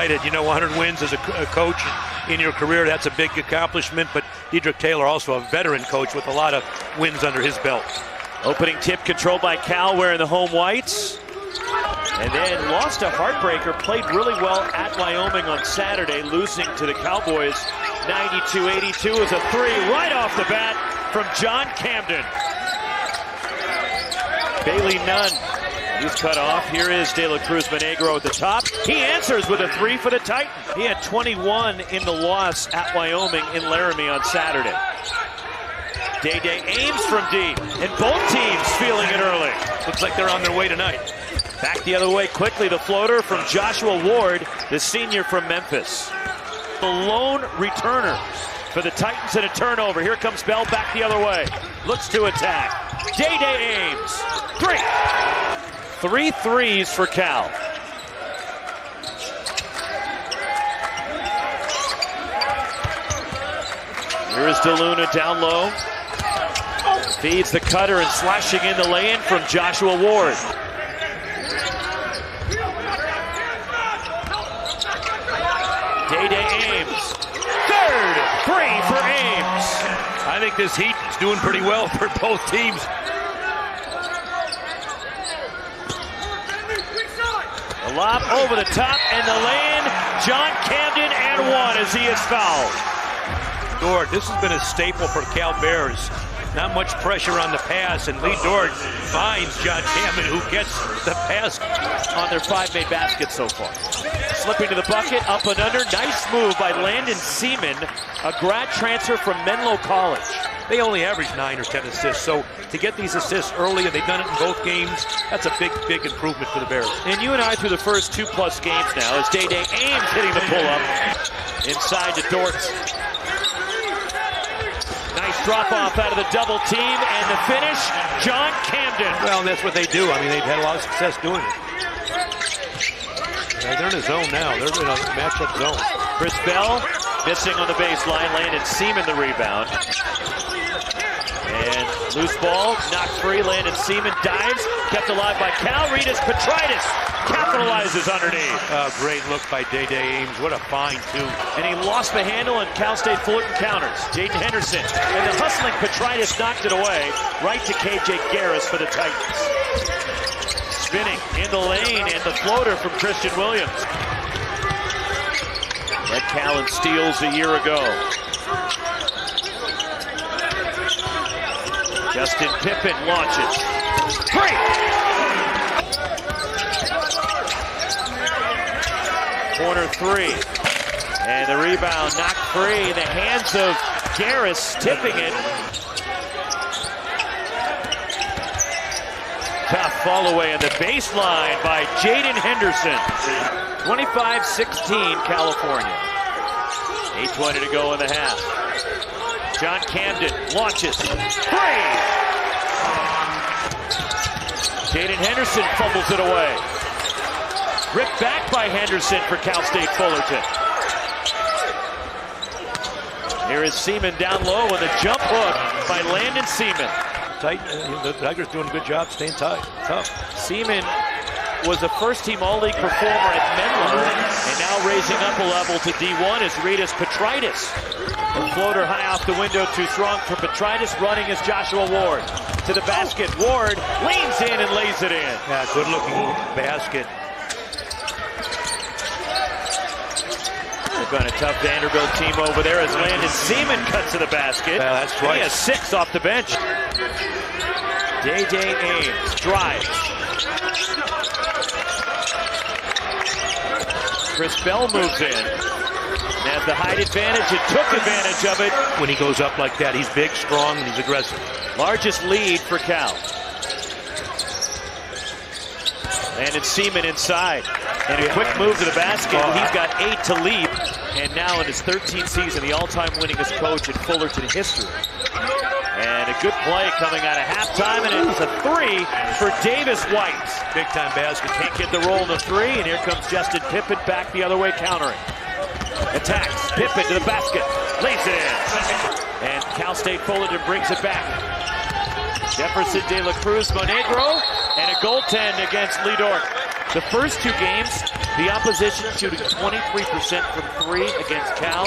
excited. You know, 100 wins as a coach in your career, that's a big accomplishment. But Dedrick Taylor, also a veteran coach with a lot of wins under his belt. Opening tip controlled by Cal, wearing the home whites. And then lost a heartbreaker, played really well at Wyoming on Saturday, losing to the Cowboys 92-82 is a three right off the bat from John Camden. Bailey Nunn, he's cut off. Here is De La Cruz Monegro at the top. He answers with a three for the Titans. He had 21 in the loss at Wyoming in Laramie on Saturday. Dai Dai Ames from deep, and both teams feeling it early. Looks like they're on their way tonight. Back the other way quickly, the floater from Joshua Ward, the senior from Memphis. The lone returner for the Titans and a turnover. Here comes Bell back the other way. Looks to attack. Dai Dai Ames. Three threes for Cal. Here is DeLuna down low. Feeds the cutter and slashing in the lay-in from Joshua Ward. Dai Dai Ames. Third three for Ames. I think this heat is doing pretty well for both teams. The lob over the top and the lay-in. John Camden and one as he is fouled. Dort, this has been a staple for Cal Bears. Not much pressure on the pass, and Lee Dort finds John Camden, who gets the pass. On their 5 made baskets so far. Slipping to the bucket, up and under. Nice move by Landon Seaman, a grad transfer from Menlo College. They only average 9 or 10 assists, so to get these assists early, and they've done it in both games, that's a big, big improvement for the Bears. And you and I through the first 2+ games now, as Dai Dai Ames hitting the pull-up inside to Dort. Nice drop-off out of the double team, and the finish, John Camden. Well, that's what they do. I mean, they've had a lot of success doing it. They're in a zone now. They're in a matchup zone. Chris Bell missing on the baseline. Landon Seaman the rebound. And loose ball, knocked free. Landon Seaman dives, kept alive by Cal. Ritas Petritis capitalizes underneath. Great look by Dai Dai Ames. What a find, too. And he lost the handle, and Cal State Fullerton counters. Jaden Henderson, and the hustling Petritis knocked it away. Right to KJ Garris for the Titans. Spinning in the lane, and the floater from Christian Williams. Red Callan steals a year ago. Justin Pippen launches. Three! Corner three. And the rebound knocked free in the hands of Garris, tipping it. Tough fall away on the baseline by Jaden Henderson. 25-16 California. 8:20 to go in the half. John Camden launches. Three! Jaden Henderson fumbles it away. Ripped back by Henderson for Cal State Fullerton. Here is Seaman down low with a jump hook by Landon Seaman. Tight. The Tigers doing a good job staying tight. Tough. Seaman was a first-team All-League performer at Menlo, and now raising up a level to D1 is Ritas Petritis. The floater high off the window, too strong for Petritis. Running is Joshua Ward. To the basket, Ward leans in and lays it in. Yeah, good-looking basket. They've got a tough Vanderbilt team over there as Landon Seaman cuts to the basket. Yeah, that's twice. He has 6 off the bench. Dai Dai Ames drives. Chris Bell moves in. And has the height advantage and took advantage of it. When he goes up like that, he's big, strong, and he's aggressive. Largest lead for Cal. Landon Seaman inside. And a quick move to the basket. He's got 8 to lead. And now in his 13th season, the all-time winningest coach in Fullerton history. And a good play coming out of halftime, and it's a 3 for Davis White. Big-time basket. Can't get the roll to 3, and here comes Justin Pippen back the other way, countering. Attacks, Pippen to the basket, lays it in. And Cal State Fullerton brings it back. Jefferson De La Cruz Monegro, and a goaltend against Lee Dort. The first 2 games, The opposition shooting 23% from 3 against Cal,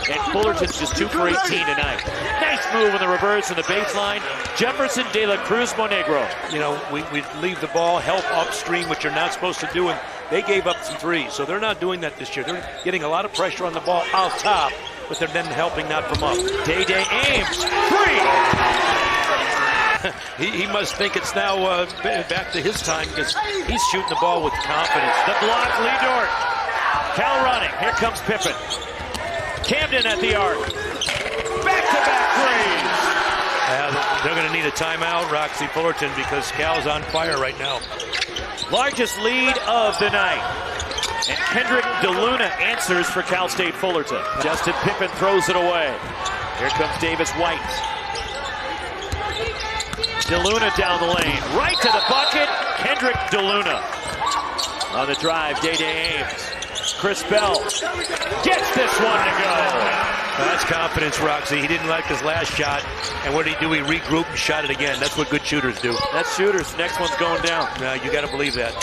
and Fullerton's just 2 for 18 tonight. Nice move in the reverse and the baseline. Jefferson De La Cruz Monegro. You know, we leave the ball, help upstream, which you're not supposed to do, and they gave up some threes, so they're not doing that this year. They're getting a lot of pressure on the ball out top, but they're then helping not from up. Dai Dai Ames, 3! he must think it's now back to his time because he's shooting the ball with confidence. The block, Lee Dort. Cal running. Here comes Pippen. Camden at the arc. Back-to-back threes. They're going to need a timeout, Roxy Fullerton, because Cal's on fire right now. Largest lead of the night. And Kendrick DeLuna answers for Cal State Fullerton. Justin Pippen throws it away. Here comes Davis White. DeLuna down the lane. Right to the bucket. Kendrick DeLuna. On the drive, Dai Dai Ames. Chris Bell gets this one to go. That's confidence, Roxy. He didn't like his last shot. And what did he do? He regrouped and shot it again. That's what good shooters do. That's shooters. Next one's going down. You got to believe that.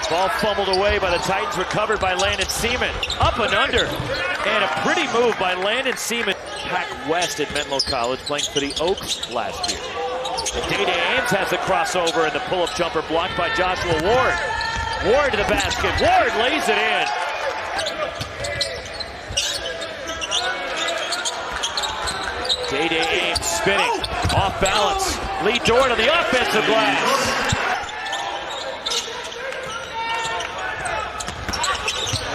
Ball fumbled away by the Titans, recovered by Landon Seaman. Up and under. And a pretty move by Landon Seaman. Pac West at Menlo College, playing for the Oaks last year. And Dai Dai Ames has the crossover and the pull-up jumper blocked by Joshua Ward. Ward to the basket. Ward lays it in. Dai Dai Ames spinning. Off balance. Lee Dort on the offensive glass.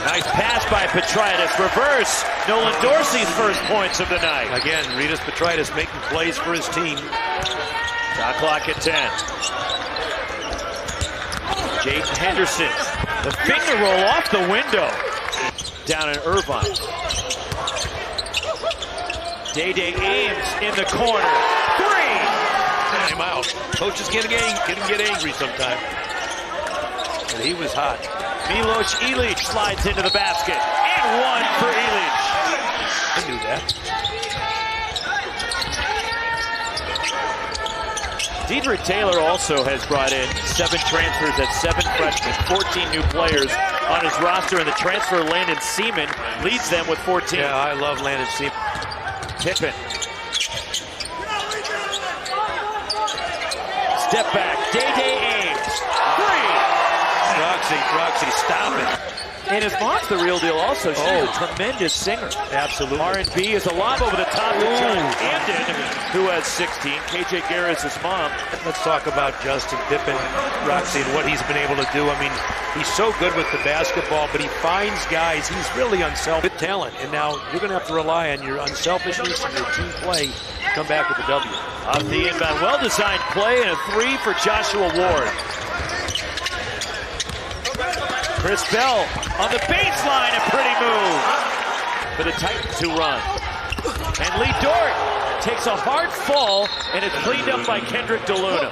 Nice pass by Petritis. Reverse. Nolan Dorsey's first points of the night. Again, Ritas Petritis making plays for his team. Shot clock at 10. Jaden Henderson. The finger roll off the window. Down in Irvine. Dai Dai Ames in the corner. 3! Timeout. Coaches can get angry sometimes. And he was hot. Milos Ilic slides into the basket. And 1 for Ilic. I knew that. Dedrick Taylor also has brought in 7 transfers at 7 freshmen, 14 new players on his roster, and the transfer Landon Seaman leads them with 14. Yeah, I love Landon Seaman. Pippen. Step back, Dai Dai Ames. 3! Roxy, stop it. And his mom's the real deal also. She's a tremendous singer. Absolutely. R&B is a lob over the top to John Camden, who has 16. KJ Garris, his mom. Let's talk about Justin Pippen, Roxy, and what he's been able to do. I mean, he's so good with the basketball, but he finds guys. He's really unselfish talent. And now you're going to have to rely on your unselfishness and your team play to come back with a W. Off the inbound, well-designed play, and a 3 for Joshua Ward. Chris Bell on the baseline, a pretty move for the Titans who run. And Lee Dort takes a hard fall, and it's cleaned up by Kendrick DeLuna.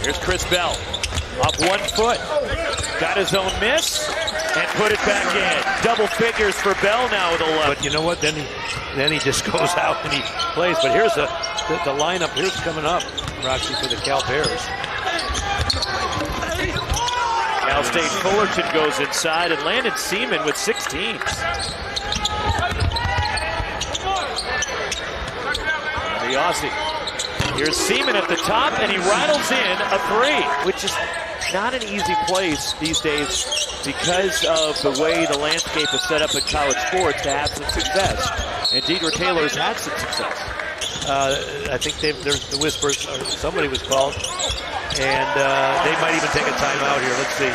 Here's Chris Bell, up 1 foot, got his own miss, and put it back in. Double figures for Bell now with 11. But you know what? Then he just goes out and he plays. But here's the lineup. Here's coming up, Roxy, for the Cal Bears. Cal State Fullerton goes inside, and Landon Seaman with 16. The Aussie. Here's Seaman at the top, and he rattles in a 3, which is not an easy place these days because of the way the landscape is set up in college sports to have some success. And Dedrick Taylor's had some success. I think there's the whispers, somebody was called, and they might even take a timeout here. Let's see.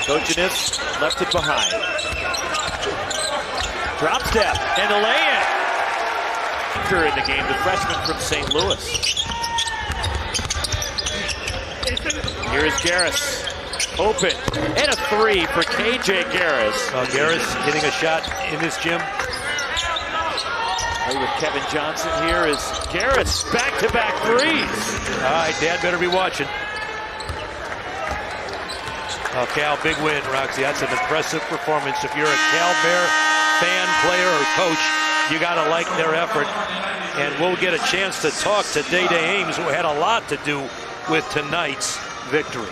Coachiness left it behind. Drop step, and the lay-in. In the game, the freshman from St. Louis. Here is Garris. Open. And a 3 for KJ Garris. Garris hitting a shot in his gym. With Kevin Johnson here is Garris. Back-to-back threes. All right, Dad better be watching. Cal, big win, Roxy. That's an impressive performance. If you're a Cal Bear fan, player, or coach, you got to like their effort. And we'll get a chance to talk to Dai Dai Ames, who had a lot to do with tonight's victory.